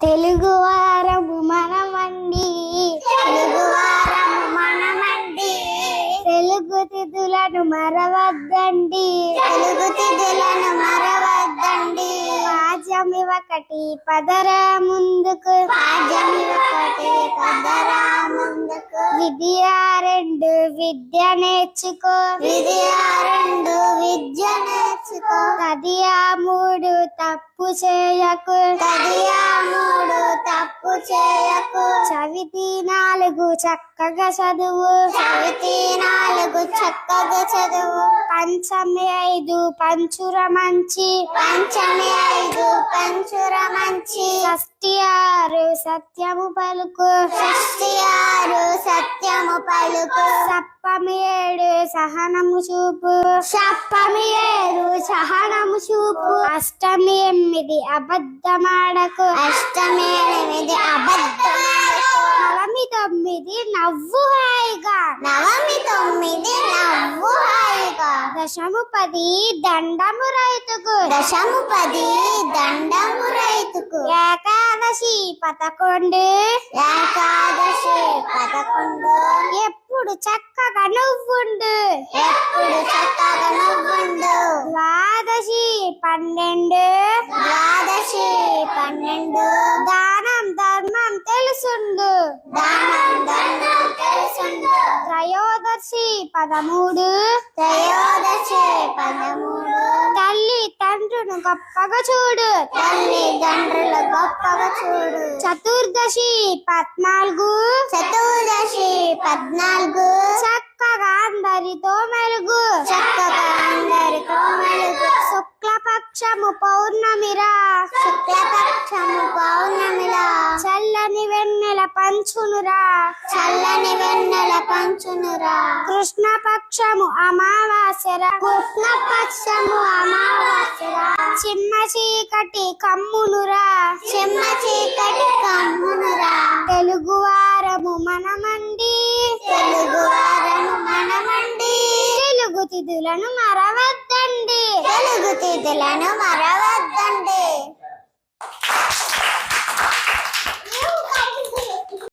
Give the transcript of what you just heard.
తెలుగు వారము మనమండి, తెలుగువారము మనమండి. తెలుగు తిథులను మరవద్దండి, తెలుగు తిథులను మరవద్దండి. పాఠ్యమి ఒకటి పదరా ముందుకు, పాఠ్యమి ఒకటి పదరా ముందుకు. విద్యా రెండు విద్య నేర్చుకో, విద్యా రెండు విద్య నేర్చుకో. కదియా మూడు తప్పు చేయకు, కదియా మూడు తప్పు చేయకు. చవితి నాలుగు చక్కగా చదువు, చవితి నాలుగు చక్కగా చదువు. పంచమి ఐదు పంచుర మంచి, పంచమి ఐదు పంచుర మంచి. షష్ఠి ఆరు సత్యము పలుకు, షష్ఠి ఆరు సత్యము పలుకు. సప్తమి ఏడు సహనము చూపు, సప్తమి ఏడు సహనము చూపు. అష్టమి ఎనిమిది అబద్ధమాడకు, అష్టమి ఎనిమిది అబద్ధమాడకు. నవమి తొమ్మిది నవ్వు హాయిగా, నవమి తొమ్మిది నవ్వు హాయిగా. దశము పది దండము రైతుకు, దశము పది దండము రైతుకు. ఏకాదశి 11, ఏకాదశి 11. ఎప్పుడు చక్కగా నువ్వుండు, ఎప్పుడు చక్కగా నువ్వుండు. ద్వాదశి 12, ద్వాదశి 12. దానం ధర్మం తెలుసుండు, దానం ధర్మం తెలుసుండు. త్రయోదశి 13, త్రయోదశి 13. తల్లి తండ్రులను గొప్పగా చూడు, తల్లి తండ్రులు గొప్పగా చూడు. చతుర్దశి 14, చతుర్దశి 14. చక్కగా అందరితో మెలుగు, చక్కగా అందరితో మెలుగు. శుక్లపక్షము పౌర్ణమిరా, శుక్లపక్షము పౌర్ణమిరా. చల్లని వెన్నెల పంచునురా, చల్లని వెన్నెల పంచునురా. కృష్ణపక్షము అమావాస్యరా, కృష్ణపక్షము అమావాస్యరా. చిమ్మ చీకటి కమ్మునురా, చిమ్మ చీకటి కమ్మునురా. తెలుగు వారము మనమండి, తెలుగు వారము మనమండి. తెలుగు తిథులను మరవద్దండి, తెలుగు తిథులను మరవద్దండి.